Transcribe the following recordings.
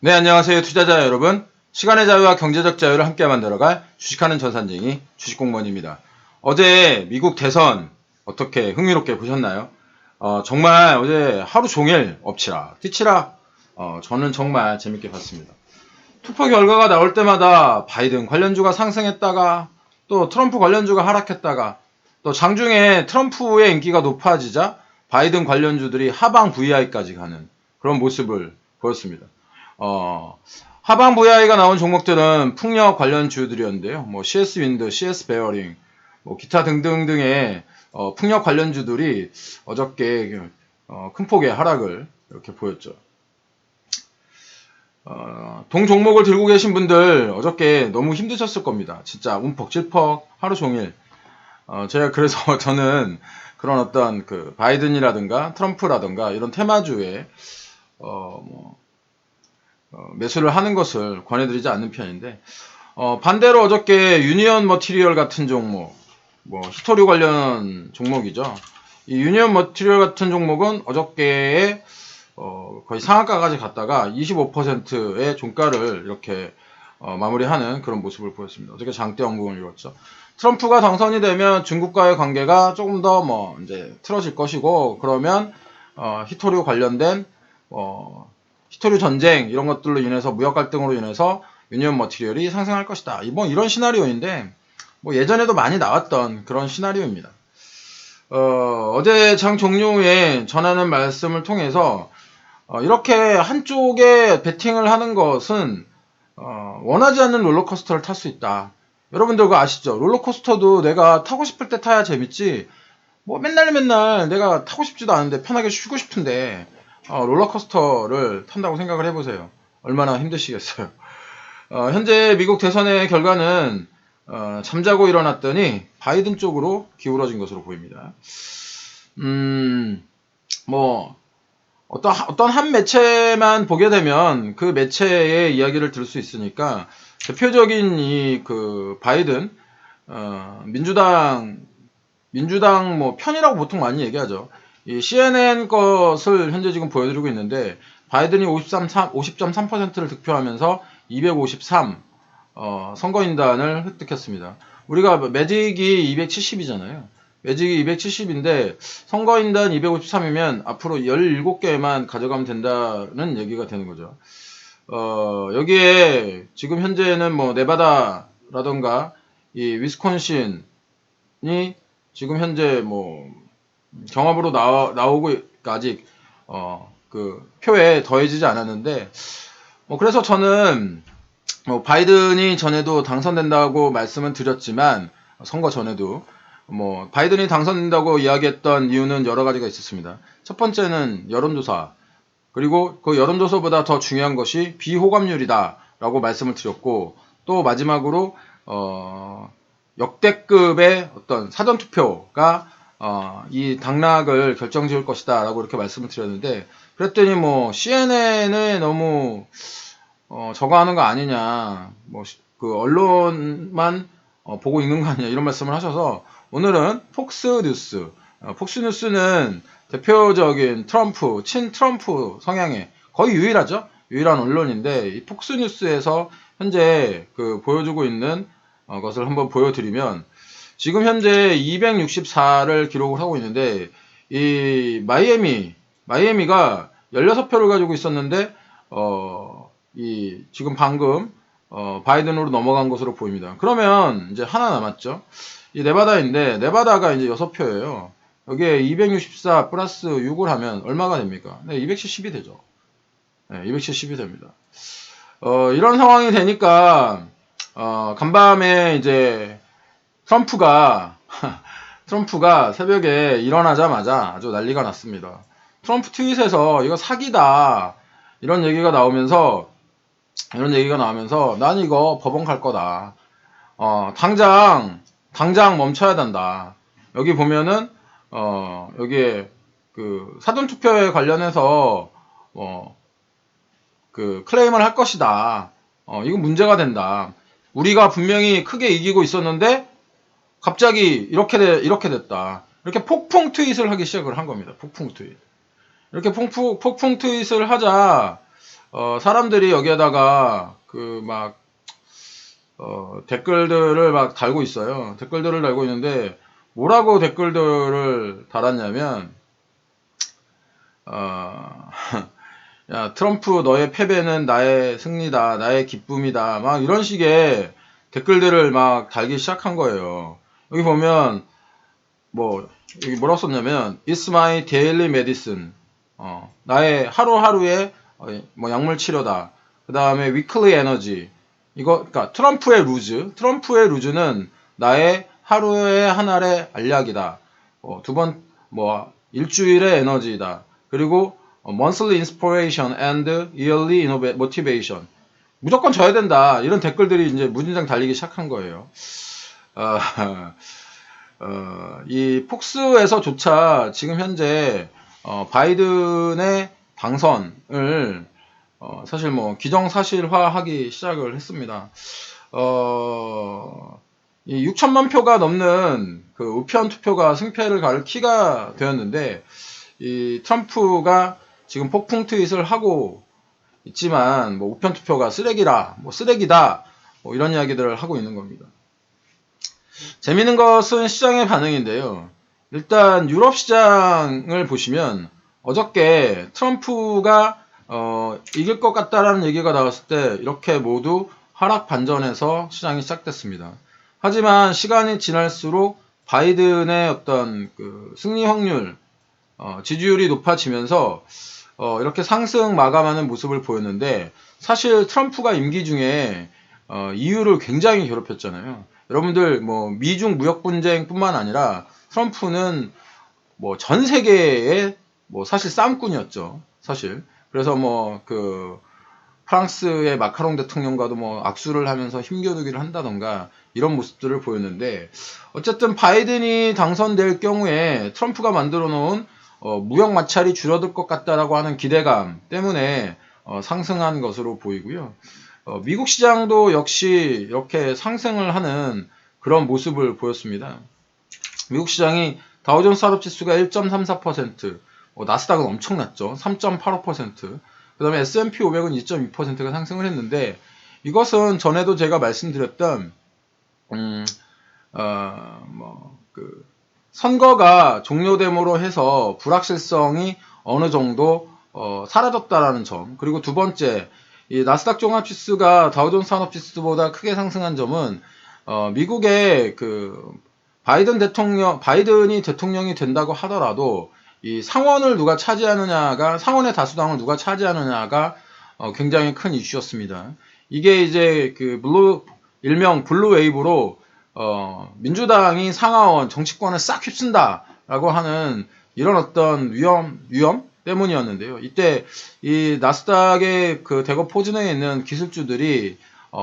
네, 안녕하세요. 투자자 여러분. 시간의 자유와 경제적 자유를 함께 만들어갈 주식하는 전산쟁이 주식공무원입니다. 어제 미국 대선 어떻게 흥미롭게 보셨나요? 정말 어제 하루 종일 엎치락 뒤치락 저는 정말 재밌게 봤습니다. 투표 결과가 나올 때마다 바이든 관련주가 상승했다가 또 트럼프 관련주가 하락했다가 또 장중에 트럼프의 인기가 높아지자 바이든 관련주들이 하방 VI까지 가는 그런 모습을 보였습니다. 하방 VI가 나온 종목들은 풍력 관련 주들이었는데요. 뭐 CS 윈드, CS 베어링, 뭐 기타 등등등의 풍력 관련주들이 어저께 큰 폭의 하락을 이렇게 보였죠. 동 종목을 들고 계신 분들 어저께 너무 힘드셨을 겁니다. 진짜 움퍽질퍽 하루 종일. 제가 그래서 저는 그런 어떤 그 바이든이라든가 트럼프라든가 이런 테마주에 매수를 하는 것을 권해드리지 않는 편인데, 반대로 어저께 유니언 머티리얼 같은 종목, 뭐 히토류 관련 종목이죠. 이 유니언 머티리얼 같은 종목은 어저께에 거의 상한가까지 갔다가 25%의 종가를 이렇게 마무리하는 그런 모습을 보였습니다. 어저께 장대 연봉을 이뤘죠. 트럼프가 당선이 되면 중국과의 관계가 조금 더 이제 틀어질 것이고, 그러면 히토류 관련된 히토류 전쟁 이런 것들로 인해서 무역 갈등으로 인해서 유니언 머티리얼이 상승할 것이다. 이런 시나리오인데 예전에도 많이 나왔던 그런 시나리오입니다. 어제 장 종료에 전하는 말씀을 통해서 이렇게 한쪽에 베팅을 하는 것은 원하지 않는 롤러코스터를 탈 수 있다. 여러분들 그거 아시죠? 롤러코스터도 내가 타고 싶을 때 타야 재밌지 맨날 내가 타고 싶지도 않은데 편하게 쉬고 싶은데 롤러코스터를 탄다고 생각을 해보세요. 얼마나 힘드시겠어요. 현재 미국 대선의 결과는 잠자고 일어났더니 바이든 쪽으로 기울어진 것으로 보입니다. 어떤 한 매체만 보게 되면 그 매체의 이야기를 들을 수 있으니까 대표적인 바이든 민주당 편이라고 보통 많이 얘기하죠. 이 CNN 것을 현재 지금 보여드리고 있는데 바이든이 50.3%를 득표하면서 253 선거인단을 획득했습니다. 우리가 매직이 270이잖아요. 매직이 270인데 선거인단 253이면 앞으로 17개만 가져가면 된다는 얘기가 되는 거죠. 여기에 지금 현재는 네바다라던가 이 위스콘신이 지금 현재 경합으로 나오고 아직 그 표에 더해지지 않았는데 그래서 저는 바이든이 전에도 당선된다고 말씀은 드렸지만 선거 전에도 바이든이 당선된다고 이야기했던 이유는 여러 가지가 있었습니다. 첫 번째는 여론조사, 그리고 그 여론조사보다 더 중요한 것이 비호감률이다 라고 말씀을 드렸고, 또 마지막으로 역대급의 어떤 사전투표가 이 당락을 결정지을 것이다 라고 이렇게 말씀을 드렸는데, 그랬더니 CNN에 너무 저거 하는 거 아니냐, 그 언론만 보고 있는 거 아니냐 이런 말씀을 하셔서 오늘은 폭스뉴스, 폭스뉴스는 대표적인 친 트럼프 성향의 거의 유일한 언론인데, 이 폭스뉴스에서 현재 보여주고 있는 것을 한번 보여드리면, 지금 현재 264를 기록을 하고 있는데, 이 마이애미가 16표를 가지고 있었는데 지금 방금 바이든으로 넘어간 것으로 보입니다. 그러면 이제 하나 남았죠. 이 네바다인데 네바다가 이제 6표예요. 여기에 264 플러스 6을 하면 얼마가 됩니까? 네, 270이 되죠. 네, 270이 됩니다. 이런 상황이 되니까 간밤에 이제 트럼프가 새벽에 일어나자마자 아주 난리가 났습니다. 트럼프 트윗에서 이거 사기다 이런 얘기가 나오면서 난 이거 법원 갈 거다. 당장 멈춰야 된다. 여기 보면은 여기에 그 사전투표에 관련해서 그 클레임을 할 것이다. 이거 문제가 된다. 우리가 분명히 크게 이기고 있었는데 갑자기 이렇게 됐다. 이렇게 폭풍 트윗을 하기 시작을 한 겁니다. 폭풍 트윗. 이렇게 폭풍 트윗을 하자 사람들이 여기에다가 댓글들을 막 달고 있어요. 댓글들을 달고 있는데, 뭐라고 댓글들을 달았냐면, 야, 트럼프 너의 패배는 나의 승리다, 나의 기쁨이다, 막 이런 식의 댓글들을 막 달기 시작한 거예요. 여기 보면, 여기 뭐라고 썼냐면, It's my daily medicine. 나의 하루하루의 약물 치료다. 그 다음에 weekly energy. 그러니까 트럼프의 루즈는 나의 하루의 한 알의 알약이다. 일주일의 에너지이다. 그리고 monthly inspiration and yearly motivation. 무조건 져야 된다. 이런 댓글들이 이제 무진장 달리기 시작한 거예요. 이 폭스에서조차 지금 현재 바이든의 당선을 사실 기정사실화하기 시작을 했습니다. 이 6천만 표가 넘는 그 우편 투표가 승패를 가를 키가 되었는데, 이 트럼프가 지금 폭풍 트윗을 하고 있지만 우편 투표가 쓰레기다 이런 이야기들을 하고 있는 겁니다. 재미있는 것은 시장의 반응인데요. 일단 유럽 시장을 보시면 어저께 트럼프가 이길 것 같다라는 얘기가 나왔을 때 이렇게 모두 하락 반전에서 시장이 시작됐습니다. 하지만 시간이 지날수록 바이든의 어떤 그 승리 확률, 지지율이 높아지면서 이렇게 상승 마감하는 모습을 보였는데, 사실 트럼프가 임기 중에 EU를 굉장히 괴롭혔잖아요. 여러분들 미중 무역 분쟁뿐만 아니라 트럼프는 전 세계의 사실 싸움꾼이었죠. 사실. 그래서 프랑스의 마카롱 대통령과도 악수를 하면서 힘겨루기를 한다던가 이런 모습들을 보였는데, 어쨌든 바이든이 당선될 경우에 트럼프가 만들어 놓은 무역 마찰이 줄어들 것 같다라고 하는 기대감 때문에 상승한 것으로 보이고요. 미국 시장도 역시 이렇게 상승을 하는 그런 모습을 보였습니다. 미국 시장이 다우존스 산업지수가 1.34%, 나스닥은 엄청났죠. 3.85%. 그 다음에 S&P 500은 2.2%가 상승을 했는데, 이것은 전에도 제가 말씀드렸던 선거가 종료됨으로 해서 불확실성이 어느 정도 사라졌다라는 점. 그리고 두 번째, 이 나스닥 종합지수가 다우존스 산업지수보다 크게 상승한 점은 미국의 바이든이 대통령이 된다고 하더라도 이 상원을 누가 차지하느냐가, 상원의 다수당을 누가 차지하느냐가 굉장히 큰 이슈였습니다. 이게 이제 일명 블루 웨이브로 민주당이 상하원 정치권을 싹 휩쓴다라고 하는 이런 어떤 위험 때문이었는데요. 이때 이 나스닥의 대거 포진해 있는 기술주들이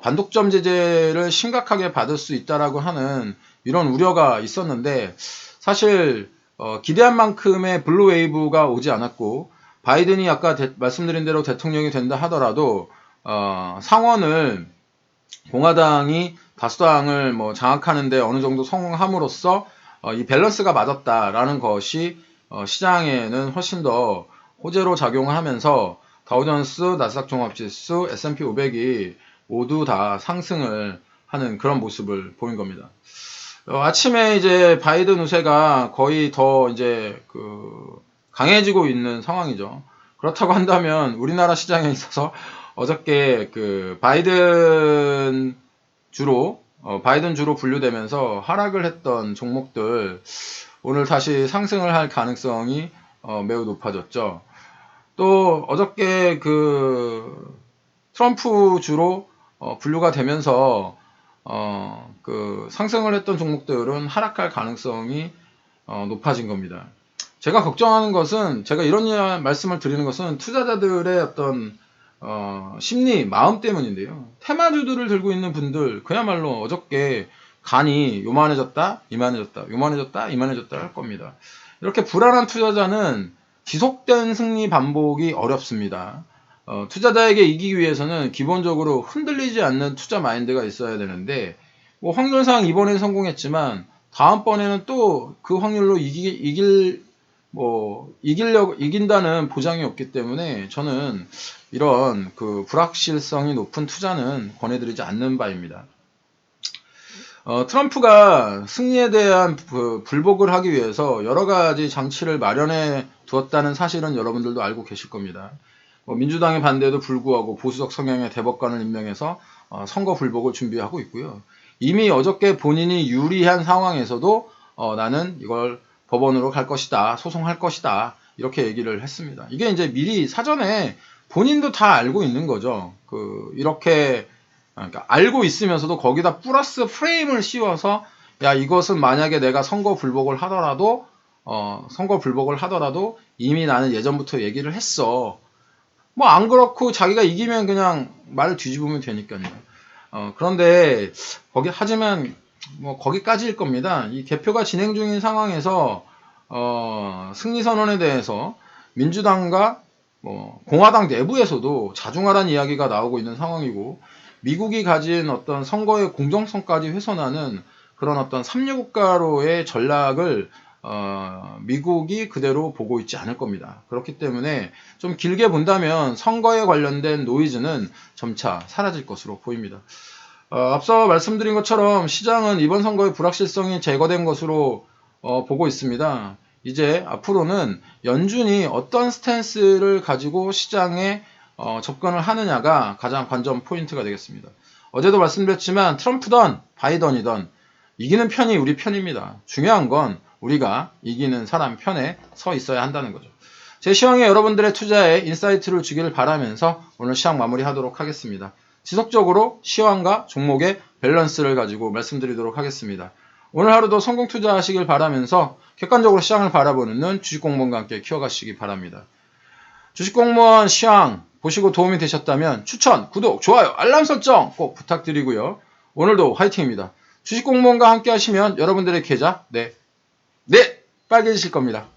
반독점 제재를 심각하게 받을 수 있다라고 하는 이런 우려가 있었는데, 사실 기대한 만큼의 블루 웨이브가 오지 않았고, 바이든이 아까 말씀드린 대로 대통령이 된다 하더라도 상원을 공화당이 다수당을 장악하는데 어느 정도 성공함으로써 이 밸런스가 맞았다라는 것이 시장에는 훨씬 더 호재로 작용하면서 다우존스, 나스닥 종합지수, S&P 500이 모두 다 상승을 하는 그런 모습을 보인 겁니다. 아침에 이제 바이든 우세가 거의 더 이제 강해지고 있는 상황이죠. 그렇다고 한다면 우리나라 시장에 있어서 어저께 바이든 주로 분류되면서 하락을 했던 종목들 오늘 다시 상승을 할 가능성이 매우 높아졌죠. 또 어저께 트럼프 주로 분류가 되면서 상승을 했던 종목들은 하락할 가능성이 높아진 겁니다. 제가 걱정하는 것은, 제가 이런 말씀을 드리는 것은 투자자들의 어떤 심리, 마음 때문인데요. 테마주들을 들고 있는 분들 그야말로 어저께 간이 요만해졌다, 이만해졌다 할 겁니다. 이렇게 불안한 투자자는 지속된 승리 반복이 어렵습니다. 투자자에게 이기기 위해서는 기본적으로 흔들리지 않는 투자 마인드가 있어야 되는데, 확률상 이번에 성공했지만 다음번에는 또 그 확률로 이길 뭐 이긴다는 보장이 없기 때문에 저는 이런 그 불확실성이 높은 투자는 권해드리지 않는 바입니다. 트럼프가 승리에 대한 불복을 하기 위해서 여러 가지 장치를 마련해 두었다는 사실은 여러분들도 알고 계실 겁니다. 민주당의 반대에도 불구하고 보수적 성향의 대법관을 임명해서 선거 불복을 준비하고 있고요. 이미 어저께 본인이 유리한 상황에서도 나는 이걸 법원으로 갈 것이다, 소송할 것이다, 이렇게 얘기를 했습니다. 이게 이제 미리 사전에 본인도 다 알고 있는 거죠. 이렇게 그러니까 알고 있으면서도 거기다 플러스 프레임을 씌워서 야, 이것은 만약에 내가 선거 불복을 하더라도 이미 나는 예전부터 얘기를 했어. 뭐 안 그렇고 자기가 이기면 그냥 말을 뒤집으면 되니까요. 그런데 하지만 뭐 거기까지일 겁니다. 이 개표가 진행 중인 상황에서 승리 선언에 대해서 민주당과 공화당 내부에서도 자중하라는 이야기가 나오고 있는 상황이고, 미국이 가진 어떤 선거의 공정성까지 훼손하는 그런 어떤 삼류국가로의 전략을 미국이 그대로 보고 있지 않을 겁니다. 그렇기 때문에 좀 길게 본다면 선거에 관련된 노이즈는 점차 사라질 것으로 보입니다. 앞서 말씀드린 것처럼 시장은 이번 선거의 불확실성이 제거된 것으로 보고 있습니다. 이제 앞으로는 연준이 어떤 스탠스를 가지고 시장에 접근을 하느냐가 가장 관전 포인트가 되겠습니다. 어제도 말씀드렸지만 트럼프든 바이든이든 이기는 편이 우리 편입니다. 중요한 건 우리가 이기는 사람 편에 서 있어야 한다는 거죠. 제 시황에 여러분들의 투자에 인사이트를 주기를 바라면서 오늘 시황 마무리하도록 하겠습니다. 지속적으로 시황과 종목의 밸런스를 가지고 말씀드리도록 하겠습니다. 오늘 하루도 성공 투자하시길 바라면서 객관적으로 시장을 바라보는 눈 주식공무원과 함께 키워가시기 바랍니다. 주식공무원 시황 보시고 도움이 되셨다면 추천, 구독, 좋아요, 알람 설정 꼭 부탁드리고요. 오늘도 화이팅입니다. 주식공무원과 함께 하시면 여러분들의 계좌 빨개지실 겁니다.